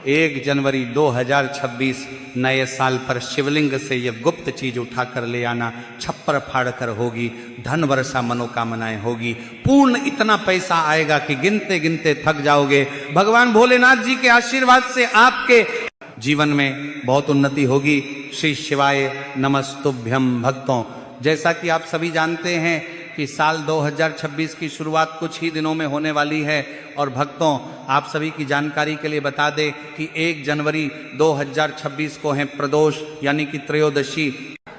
1 जनवरी 2026 नए साल पर शिवलिंग से ये गुप्त चीज उठा कर ले आना, छप्पर फाड़ कर होगी, धन वर्षा मनोकामनाएं होगी, पूर्ण इतना पैसा आएगा कि गिनते गिनते थक जाओगे। भगवान भोलेनाथ जी के आशीर्वाद से आपके जीवन में बहुत उन्नति होगी। श्री शिवाय नमस्तुभ्यम। भक्तों, जैसा कि आप सभी जानते हैं कि साल 2026 की शुरुआत कुछ ही दिनों में होने वाली है, और भक्तों आप सभी की जानकारी के लिए बता दें कि 1 जनवरी 2026 को है प्रदोष यानी कि त्रयोदशी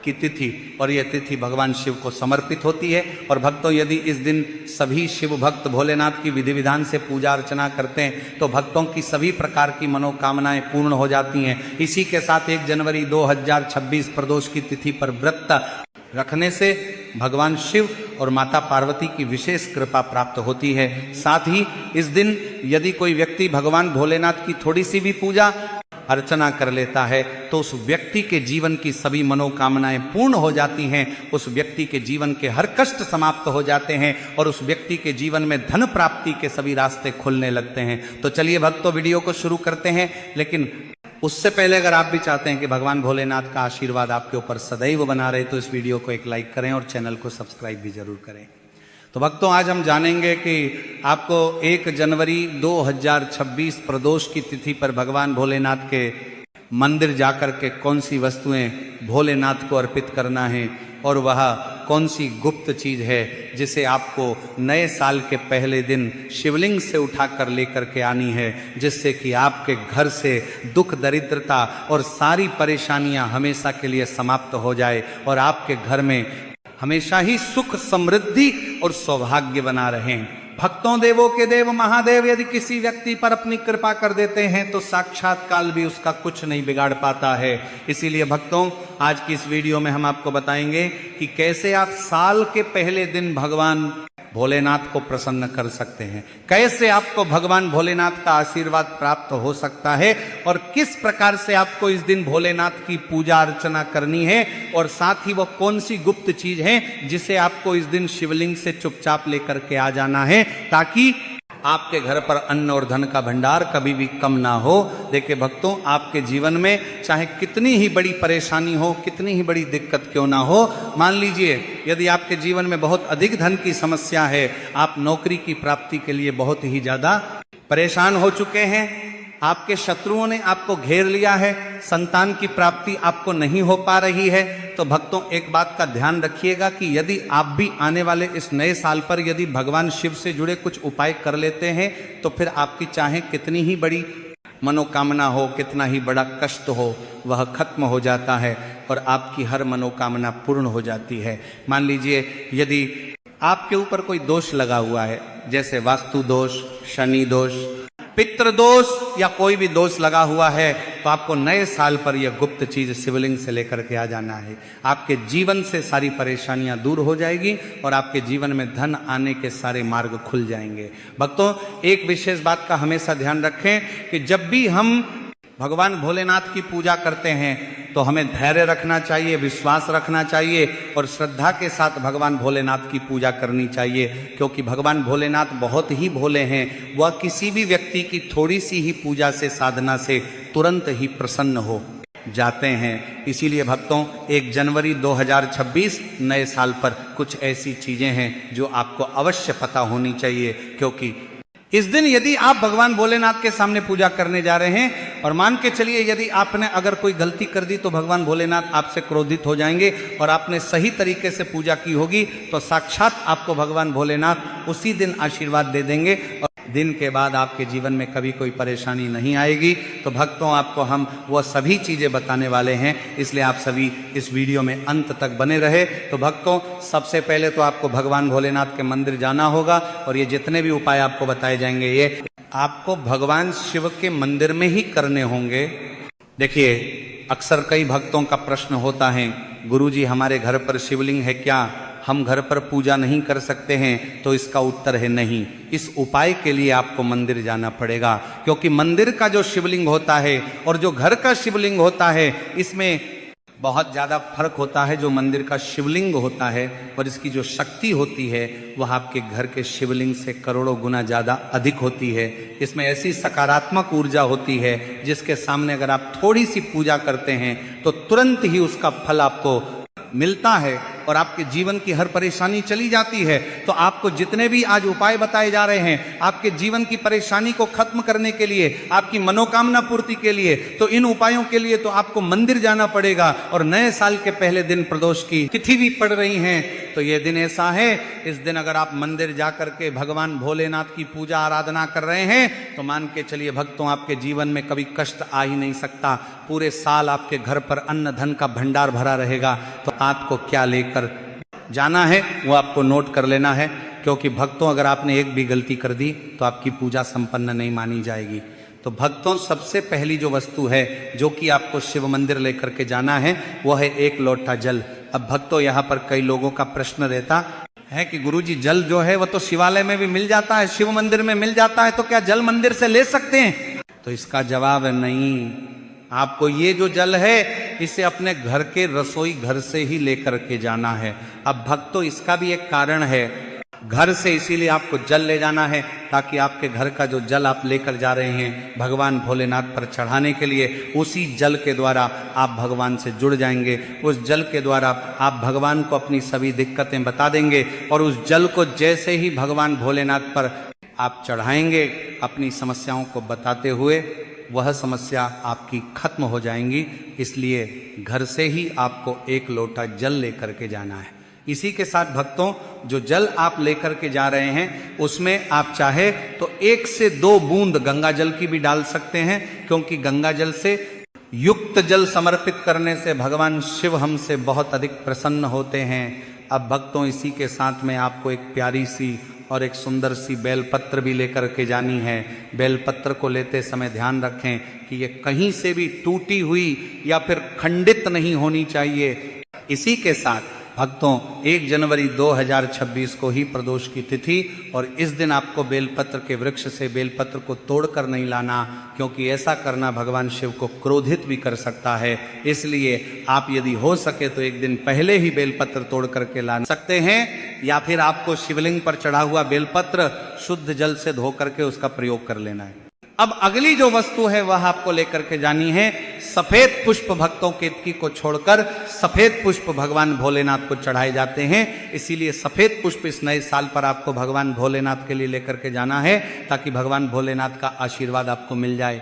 की तिथि, और यह तिथि भगवान शिव को समर्पित होती है। और भक्तों, यदि इस दिन सभी शिव भक्त भोलेनाथ की विधि विधान से पूजा अर्चना करते हैं तो भक्तों की सभी प्रकार की मनोकामनाएं पूर्ण हो जाती हैं। इसी के साथ 1 जनवरी 2026 प्रदोष की तिथि पर व्रत रखने से भगवान शिव और माता पार्वती की विशेष कृपा प्राप्त होती है। साथ ही इस दिन यदि कोई व्यक्ति भगवान भोलेनाथ की थोड़ी सी भी पूजा अर्चना कर लेता है तो उस व्यक्ति के जीवन की सभी मनोकामनाएं पूर्ण हो जाती हैं, उस व्यक्ति के जीवन के हर कष्ट समाप्त हो जाते हैं और उस व्यक्ति के जीवन में धन प्राप्ति के सभी रास्ते खुलने लगते हैं। तो चलिए भक्तों, वीडियो को शुरू करते हैं, लेकिन उससे पहले अगर आप भी चाहते हैं कि भगवान भोलेनाथ का आशीर्वाद आपके ऊपर सदैव बना रहे तो इस वीडियो को एक लाइक करें और चैनल को सब्सक्राइब भी जरूर करें। तो भक्तों, आज हम जानेंगे कि आपको 1 जनवरी 2026 प्रदोष की तिथि पर भगवान भोलेनाथ के मंदिर जाकर के कौन सी वस्तुएं भोलेनाथ को अर्पित करना है और वह कौन सी गुप्त चीज है जिसे आपको नए साल के पहले दिन शिवलिंग से उठाकर लेकर के आनी है, जिससे कि आपके घर से दुख दरिद्रता और सारी परेशानियां हमेशा के लिए समाप्त हो जाए और आपके घर में हमेशा ही सुख समृद्धि और सौभाग्य बना रहें। भक्तों, देवों के देव महादेव यदि किसी व्यक्ति पर अपनी कृपा कर देते हैं तो साक्षात काल भी उसका कुछ नहीं बिगाड़ पाता है। इसीलिए भक्तों, आज की इस वीडियो में हम आपको बताएंगे कि कैसे आप साल के पहले दिन भगवान भोलेनाथ को प्रसन्न कर सकते हैं, कैसे आपको भगवान भोलेनाथ का आशीर्वाद प्राप्त हो सकता है और किस प्रकार से आपको इस दिन भोलेनाथ की पूजा अर्चना करनी है, और साथ ही वो कौन सी गुप्त चीज है जिसे आपको इस दिन शिवलिंग से चुपचाप लेकर के आ जाना है ताकि आपके घर पर अन्न और धन का भंडार कभी भी कम ना हो। देखिए भक्तों, आपके जीवन में चाहे कितनी ही बड़ी परेशानी हो, कितनी ही बड़ी दिक्कत क्यों ना हो, मान लीजिए यदि आपके जीवन में बहुत अधिक धन की समस्या है, आप नौकरी की प्राप्ति के लिए बहुत ही ज्यादा परेशान हो चुके हैं, आपके शत्रुओं ने आपको घेर लिया है, संतान की प्राप्ति आपको नहीं हो पा रही है, तो भक्तों एक बात का ध्यान रखिएगा कि यदि आप भी आने वाले इस नए साल पर यदि भगवान शिव से जुड़े कुछ उपाय कर लेते हैं तो फिर आपकी चाहे कितनी ही बड़ी मनोकामना हो, कितना ही बड़ा कष्ट हो, वह खत्म हो जाता है और आपकी हर मनोकामना पूर्ण हो जाती है। मान लीजिए यदि आपके ऊपर कोई दोष लगा हुआ है, जैसे वास्तु दोष, शनि दोष, पितृ दोष या कोई भी दोष लगा हुआ है, तो आपको नए साल पर यह गुप्त चीज शिवलिंग से लेकर के आ जाना है। आपके जीवन से सारी परेशानियां दूर हो जाएगी और आपके जीवन में धन आने के सारे मार्ग खुल जाएंगे। भक्तों, एक विशेष बात का हमेशा ध्यान रखें कि जब भी हम भगवान भोलेनाथ की पूजा करते हैं तो हमें धैर्य रखना चाहिए, विश्वास रखना चाहिए और श्रद्धा के साथ भगवान भोलेनाथ की पूजा करनी चाहिए, क्योंकि भगवान भोलेनाथ बहुत ही भोले हैं। वह किसी भी व्यक्ति की थोड़ी सी ही पूजा से, साधना से तुरंत ही प्रसन्न हो जाते हैं। इसीलिए भक्तों, 1 जनवरी 2026 नए साल पर कुछ ऐसी चीजें हैं जो आपको अवश्य पता होनी चाहिए, क्योंकि इस दिन यदि आप भगवान भोलेनाथ के सामने पूजा करने जा रहे हैं और मान के चलिए यदि आपने अगर कोई गलती कर दी तो भगवान भोलेनाथ आपसे क्रोधित हो जाएंगे, और आपने सही तरीके से पूजा की होगी तो साक्षात आपको भगवान भोलेनाथ उसी दिन आशीर्वाद दे देंगे और दिन के बाद आपके जीवन में कभी कोई परेशानी नहीं आएगी। तो भक्तों, आपको हम वह सभी चीजें बताने वाले हैं, इसलिए आप सभी इस वीडियो में अंत तक बने रहे। तो भक्तों, सबसे पहले तो आपको भगवान भोलेनाथ के मंदिर जाना होगा और ये जितने भी उपाय आपको बताए जाएंगे ये आपको भगवान शिव के मंदिर में ही करने होंगे। देखिए, अक्सर कई भक्तों का प्रश्न होता है, गुरुजी हमारे घर पर शिवलिंग है क्या, हम घर पर पूजा नहीं कर सकते हैं? तो इसका उत्तर है नहीं। इस उपाय के लिए आपको मंदिर जाना पड़ेगा, क्योंकि मंदिर का जो शिवलिंग होता है और जो घर का शिवलिंग होता है, इसमें बहुत ज़्यादा फर्क होता है जो मंदिर का शिवलिंग होता है और इसकी जो शक्ति होती है वह आपके घर के शिवलिंग से करोड़ों गुना ज़्यादा अधिक होती है। इसमें ऐसी सकारात्मक ऊर्जा होती है जिसके सामने अगर आप थोड़ी सी पूजा करते हैं तो तुरंत ही उसका फल आपको मिलता है और आपके जीवन की हर परेशानी चली जाती है। तो आपको जितने भी आज उपाय बताए जा रहे हैं आपके जीवन की परेशानी को खत्म करने के लिए, आपकी मनोकामना पूर्ति के लिए, तो इन उपायों के लिए तो आपको मंदिर जाना पड़ेगा। और नए साल के पहले दिन प्रदोष की तिथि भी पड़ रही है, तो ये दिन ऐसा है, इस दिन अगर आप मंदिर जाकर के भगवान भोलेनाथ की पूजा आराधना कर रहे हैं तो मान के चलिए भक्तों, आपके जीवन में कभी कष्ट आ ही नहीं सकता। पूरे साल आपके घर पर अन्न धन का भंडार भरा रहेगा। तो आपको क्या लेकर जाना है वो आपको नोट कर लेना है, क्योंकि भक्तों अगर आपने एक भी गलती कर दी तो आपकी पूजा संपन्न नहीं मानी जाएगी। तो भक्तों, सबसे पहली जो वस्तु है जो कि आपको शिव मंदिर लेकर के जाना है वो है एक लोटा जल। अब भक्तों, यहाँ पर कई लोगों का प्रश्न रहता है कि गुरुजी जल जो है वो तो शिवालय में भी मिल जाता है, शिव मंदिर में मिल जाता है, तो क्या जल मंदिर से ले सकते हैं? तो इसका जवाब है नहीं। आपको ये जो जल है इसे अपने घर के रसोई घर से ही लेकर के जाना है। अब भक्तों, इसका भी एक कारण है, घर से इसीलिए आपको जल ले जाना है ताकि आपके घर का जो जल आप लेकर जा रहे हैं भगवान भोलेनाथ पर चढ़ाने के लिए, उसी जल के द्वारा आप भगवान से जुड़ जाएंगे। उस जल के द्वारा आप भगवान को अपनी सभी दिक्कतें बता देंगे और उस जल को जैसे ही भगवान भोलेनाथ पर आप चढ़ाएंगे अपनी समस्याओं को बताते हुए, वह समस्या आपकी खत्म हो जाएंगी। इसलिए घर से ही आपको एक लोटा जल लेकर के जाना है। इसी के साथ भक्तों, जो जल आप लेकर के जा रहे हैं उसमें आप चाहे तो 1 से 2 बूंद गंगा जल की भी डाल सकते हैं, क्योंकि गंगा जल से युक्त जल समर्पित करने से भगवान शिव हमसे बहुत अधिक प्रसन्न होते हैं। अब भक्तों, इसी के साथ में आपको एक प्यारी सी और एक सुंदर सी बेलपत्र भी लेकर के जानी है। बेलपत्र को लेते समय ध्यान रखें कि ये कहीं से भी टूटी हुई या फिर खंडित नहीं होनी चाहिए। इसी के साथ भक्तों, 1 जनवरी 2026 को ही प्रदोष की तिथि, और इस दिन आपको बेलपत्र के वृक्ष से बेलपत्र को तोड़कर नहीं लाना, क्योंकि ऐसा करना भगवान शिव को क्रोधित भी कर सकता है। इसलिए आप यदि हो सके तो एक दिन पहले ही बेलपत्र तोड़ करके ला सकते हैं, या फिर आपको शिवलिंग पर चढ़ा हुआ बेलपत्र शुद्ध जल से धो करके उसका प्रयोग कर लेना है। अब अगली जो वस्तु है वह आपको लेकर के जानी है सफेद पुष्प। भक्तों, केतकी को छोड़कर सफेद पुष्प भगवान भोलेनाथ को चढ़ाए जाते हैं। इसीलिए सफेद पुष्प इस नए साल पर आपको भगवान भोलेनाथ के लिए लेकर के जाना है, ताकि भगवान भोलेनाथ का आशीर्वाद आपको मिल जाए,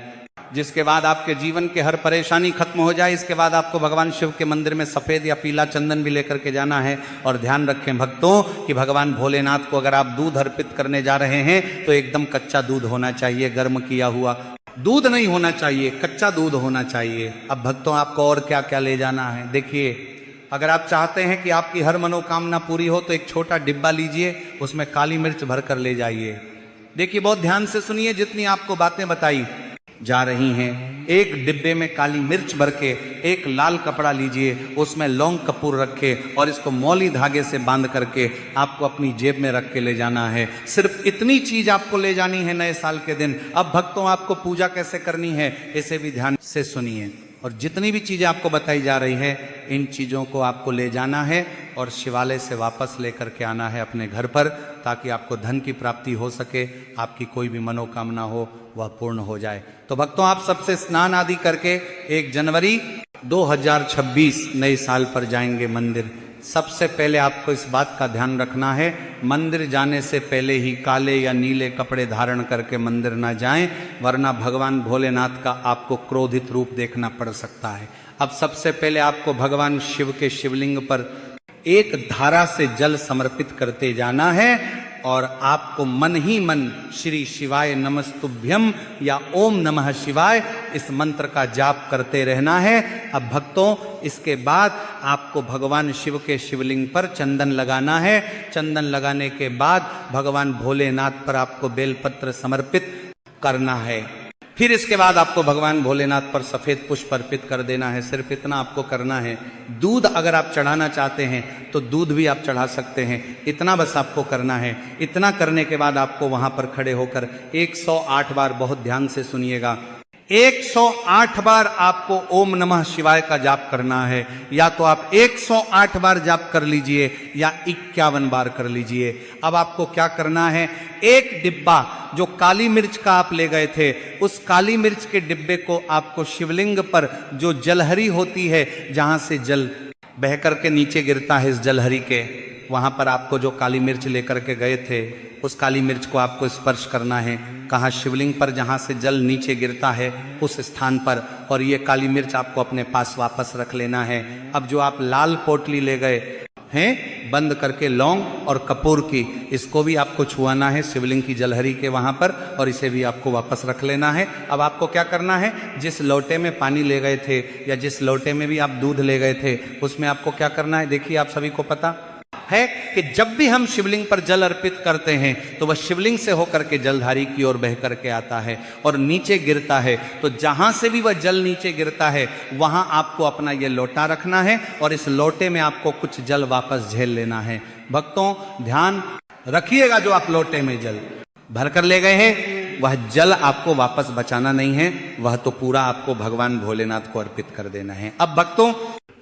जिसके बाद आपके जीवन के हर परेशानी खत्म हो जाए। इसके बाद आपको भगवान शिव के मंदिर में सफेद या पीला चंदन भी लेकर के जाना है। और ध्यान रखें भक्तों कि भगवान भोलेनाथ को अगर आप दूध अर्पित करने जा रहे हैं तो एकदम कच्चा दूध होना चाहिए, गर्म किया हुआ दूध नहीं होना चाहिए, कच्चा दूध होना चाहिए। अब भक्तों, आपको और क्या क्या ले जाना है? देखिए, अगर आप चाहते हैं कि आपकी हर मनोकामना पूरी हो तो एक छोटा डिब्बा लीजिए, उसमें काली मिर्च भर कर ले जाइए। देखिए, बहुत ध्यान से सुनिए, जितनी आपको बातें बताई जा रही हैं। एक डिब्बे में काली मिर्च भर के एक लाल कपड़ा लीजिए, उसमें लौंग कपूर रखे और इसको मौली धागे से बांध करके आपको अपनी जेब में रख के ले जाना है। सिर्फ इतनी चीज आपको ले जानी है नए साल के दिन। अब भक्तों, आपको पूजा कैसे करनी है इसे भी ध्यान से सुनिए, और जितनी भी चीजें आपको बताई जा रही है इन चीजों को आपको ले जाना है और शिवालय से वापस लेकर के आना है अपने घर पर, ताकि आपको धन की प्राप्ति हो सके, आपकी कोई भी मनोकामना हो वह पूर्ण हो जाए। तो भक्तों, आप सबसे स्नान आदि करके 1 जनवरी 2026 नए साल पर जाएंगे मंदिर। सबसे पहले आपको इस बात का ध्यान रखना है, मंदिर जाने से पहले ही काले या नीले कपड़े धारण करके मंदिर ना जाएं, वरना भगवान भोलेनाथ का आपको क्रोधित रूप देखना पड़ सकता है। अब सबसे पहले आपको भगवान शिव के शिवलिंग पर एक धारा से जल समर्पित करते जाना है, और आपको मन ही मन श्री शिवाय नमस्तुभ्यम या ओम नमः शिवाय इस मंत्र का जाप करते रहना है। अब भक्तों, इसके बाद आपको भगवान शिव के शिवलिंग पर चंदन लगाना है। चंदन लगाने के बाद भगवान भोलेनाथ पर आपको बेलपत्र समर्पित करना है। फिर इसके बाद आपको भगवान भोलेनाथ पर सफेद पुष्प अर्पित कर देना है। सिर्फ इतना आपको करना है। दूध अगर आप चढ़ाना चाहते हैं तो दूध भी आप चढ़ा सकते हैं, इतना बस आपको करना है। इतना करने के बाद आपको वहां पर खड़े होकर 108 बार, बहुत ध्यान से सुनिएगा, 108 बार आपको ओम नमः शिवाय का जाप करना है। या तो आप 108 बार जाप कर लीजिए या 51 बार कर लीजिए। अब आपको क्या करना है, एक डिब्बा जो काली मिर्च का आप ले गए थे, उस काली मिर्च के डिब्बे को आपको शिवलिंग पर जो जलहरी होती है, जहां से जल बह करके नीचे गिरता है इस जलहरी के, वहां पर आपको जो काली मिर्च लेकर के गए थे, उस काली मिर्च को आपको स्पर्श करना है। कहाँ, शिवलिंग पर जहाँ से जल नीचे गिरता है उस स्थान पर। और ये काली मिर्च आपको अपने पास वापस रख लेना है। अब जो आप लाल पोटली ले गए हैं बंद करके लौंग और कपूर की, इसको भी आपको छुआना है शिवलिंग की जलहरी के वहां पर, और इसे भी आपको वापस रख लेना है। अब आपको क्या करना है, जिस लोटे में पानी ले गए थे या जिस लोटे में भी आप दूध ले गए थे, उसमें आपको क्या करना है, देखिए आप सभी को पता है कि जब भी हम शिवलिंग पर जल अर्पित करते हैं तो वह शिवलिंग से होकर के जलधारी की ओर बह करके आता है और नीचे गिरता है। तो जहां से भी वह जल नीचे गिरता है वहां आपको अपना यह लोटा रखना है और इस लोटे में आपको कुछ जल वापस झेल लेना है। भक्तों ध्यान रखिएगा, जो आप लोटे में जल भर कर ले गए हैं वह जल आपको वापस बचाना नहीं है, वह तो पूरा आपको भगवान भोलेनाथ को अर्पित कर देना है। अब भक्तों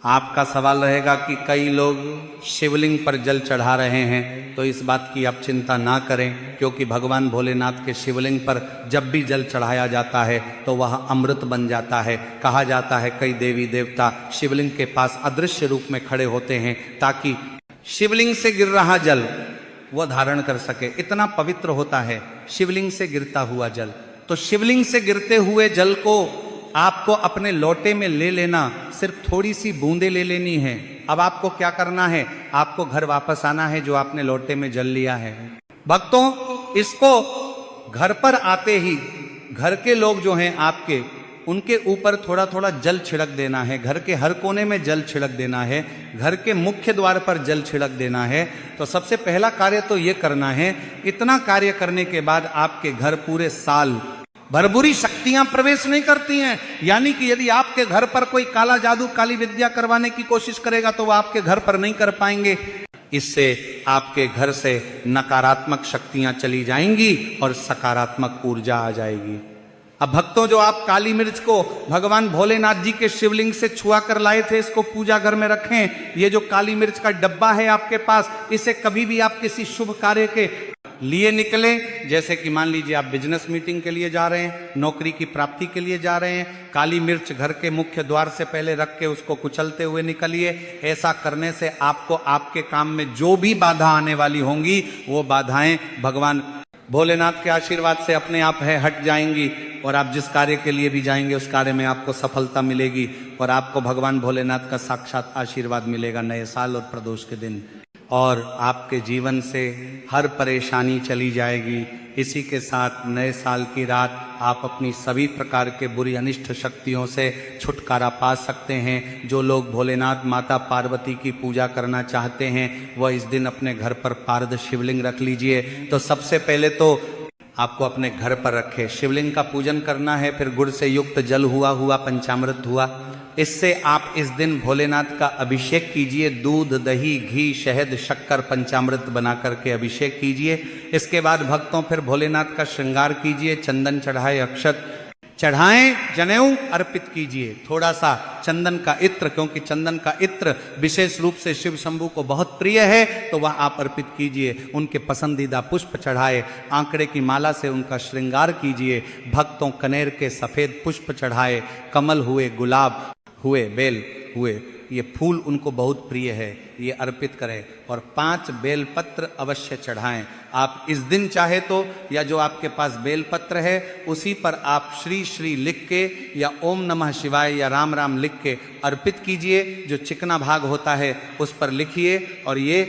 आपका सवाल रहेगा कि कई लोग शिवलिंग पर जल चढ़ा रहे हैं, तो इस बात की आप चिंता ना करें, क्योंकि भगवान भोलेनाथ के शिवलिंग पर जब भी जल चढ़ाया जाता है तो वह अमृत बन जाता है। कहा जाता है कई देवी देवता शिवलिंग के पास अदृश्य रूप में खड़े होते हैं ताकि शिवलिंग से गिर रहा जल वह धारण कर सके। इतना पवित्र होता है शिवलिंग से गिरता हुआ जल। तो शिवलिंग से गिरते हुए जल को आपको अपने लोटे में ले लेना, सिर्फ थोड़ी सी बूंदे ले लेनी है। अब आपको क्या करना है, आपको घर वापस आना है जो आपने लोटे में जल लिया है। भक्तों इसको घर पर आते ही घर के लोग जो हैं आपके, उनके ऊपर थोड़ा थोड़ा जल छिड़क देना है। घर के हर कोने में जल छिड़क देना है, घर के मुख्य द्वार पर जल छिड़क देना है। तो सबसे पहला कार्य तो ये करना है। इतना कार्य करने के बाद आपके घर पूरे साल भरपूरी शक्तियां प्रवेश नहीं करती हैं। यानी कि यदि आपके घर पर कोई काला जादू काली विद्या करवाने की कोशिश करेगा तो वह आपके घर पर नहीं कर पाएंगे। इससे आपके घर से नकारात्मक शक्तियां चली जाएंगी और सकारात्मक ऊर्जा आ जाएगी। अब भक्तों जो आप काली मिर्च को भगवान भोलेनाथ जी के शिवलिंग से छुआ कर लाए थे, इसको पूजा घर में रखें। ये जो काली मिर्च का डब्बा है आपके पास, इसे कभी भी आप किसी शुभ कार्य के लिए निकले, जैसे कि मान लीजिए आप बिजनेस मीटिंग के लिए जा रहे हैं, नौकरी की प्राप्ति के लिए जा रहे हैं, काली मिर्च घर के मुख्य द्वार से पहले रख के उसको कुचलते हुए निकलिए। ऐसा करने से आपको आपके काम में जो भी बाधा आने वाली होंगी वो बाधाएं भगवान भोलेनाथ के आशीर्वाद से अपने आप है हट जाएंगी और आप जिस कार्य के लिए भी जाएंगे उस कार्य में आपको सफलता मिलेगी और आपको भगवान भोलेनाथ का साक्षात आशीर्वाद मिलेगा नए साल और प्रदोष के दिन, और आपके जीवन से हर परेशानी चली जाएगी। इसी के साथ नए साल की रात आप अपनी सभी प्रकार के बुरी अनिष्ट शक्तियों से छुटकारा पा सकते हैं। जो लोग भोलेनाथ माता पार्वती की पूजा करना चाहते हैं वह इस दिन अपने घर पर पारद शिवलिंग रख लीजिए। तो सबसे पहले तो आपको अपने घर पर रखे शिवलिंग का पूजन करना है, फिर गुड़ से युक्त जल हुआ पंचामृत हुआ, इससे आप इस दिन भोलेनाथ का अभिषेक कीजिए। दूध दही घी शहद शक्कर पंचामृत बना करके अभिषेक कीजिए। इसके बाद भक्तों फिर भोलेनाथ का श्रृंगार कीजिए, चंदन चढ़ाए, अक्षत चढ़ाएं, जनेऊ अर्पित कीजिए, थोड़ा सा चंदन का इत्र, क्योंकि चंदन का इत्र विशेष रूप से शिव शंभू को बहुत प्रिय है, तो वह आप अर्पित कीजिए। उनके पसंदीदा पुष्प चढ़ाए, आंकड़े की माला से उनका श्रृंगार कीजिए। भक्तों कनेर के सफेद पुष्प चढ़ाए, कमल हुए, गुलाब हुए, बेल हुए, ये फूल उनको बहुत प्रिय है, ये अर्पित करें। और 5 बेलपत्र अवश्य चढ़ाएं। आप इस दिन चाहे तो या जो आपके पास बेलपत्र है उसी पर आप श्री श्री लिख के या ओम नमः शिवाय या राम राम लिख के अर्पित कीजिए। जो चिकना भाग होता है उस पर लिखिए और ये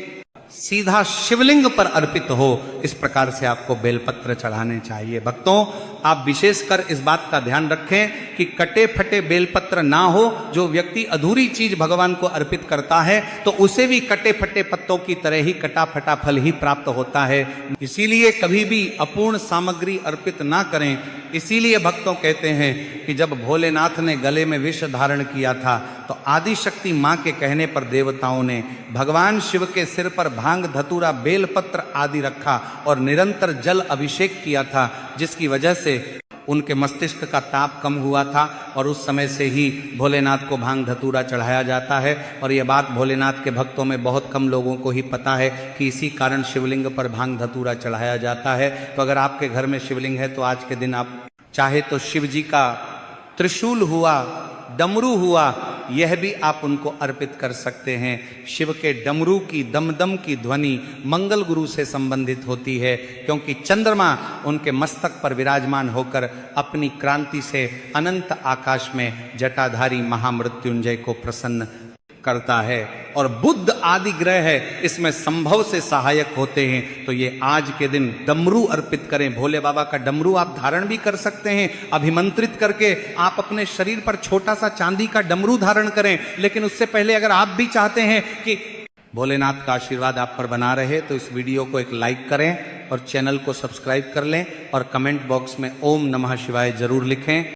सीधा शिवलिंग पर अर्पित हो, इस प्रकार से आपको बेलपत्र चढ़ाने चाहिए। भक्तों आप विशेषकर इस बात का ध्यान रखें कि कटे फटे बेलपत्र ना हो। जो व्यक्ति अधूरी चीज भगवान को अर्पित करता है तो उसे भी कटे फटे पत्तों की तरह ही कटा फटा फल ही प्राप्त होता है। इसीलिए कभी भी अपूर्ण सामग्री अर्पित ना करें। इसीलिए भक्तों कहते हैं कि जब भोलेनाथ ने गले में विष धारण किया था तो आदिशक्ति मां के कहने पर देवताओं ने भगवान शिव के सिर पर भांग धतूरा बेलपत्र आदि रखा और निरंतर जल अभिषेक किया था, जिसकी वजह से उनके मस्तिष्क का ताप कम हुआ था और उस समय से ही भोलेनाथ को भांग धतूरा चढ़ाया जाता है। और ये बात भोलेनाथ के भक्तों में बहुत कम लोगों को ही पता है कि इसी कारण शिवलिंग पर भांग धतूरा चढ़ाया जाता है। तो अगर आपके घर में शिवलिंग है तो आज के दिन आप चाहे तो शिव जी का त्रिशूल हुआ, डमरू हुआ, यह भी आप उनको अर्पित कर सकते हैं। शिव के डमरू की दमदम की ध्वनि मंगल गुरु से संबंधित होती है, क्योंकि चंद्रमा उनके मस्तक पर विराजमान होकर अपनी क्रांति से अनंत आकाश में जटाधारी महामृत्युंजय को प्रसन्न करता है। और बुध आदि ग्रह है इसमें संभव से सहायक होते हैं। तो ये आज के दिन डमरू अर्पित करें। भोले बाबा का डमरू आप धारण भी कर सकते हैं, अभिमंत्रित करके आप अपने शरीर पर छोटा सा चांदी का डमरू धारण करें। लेकिन उससे पहले अगर आप भी चाहते हैं कि भोलेनाथ का आशीर्वाद आप पर बना रहे तो इस वीडियो को एक लाइक करें और चैनल को सब्सक्राइब कर लें और कमेंट बॉक्स में ओम नमः शिवाय जरूर लिखें।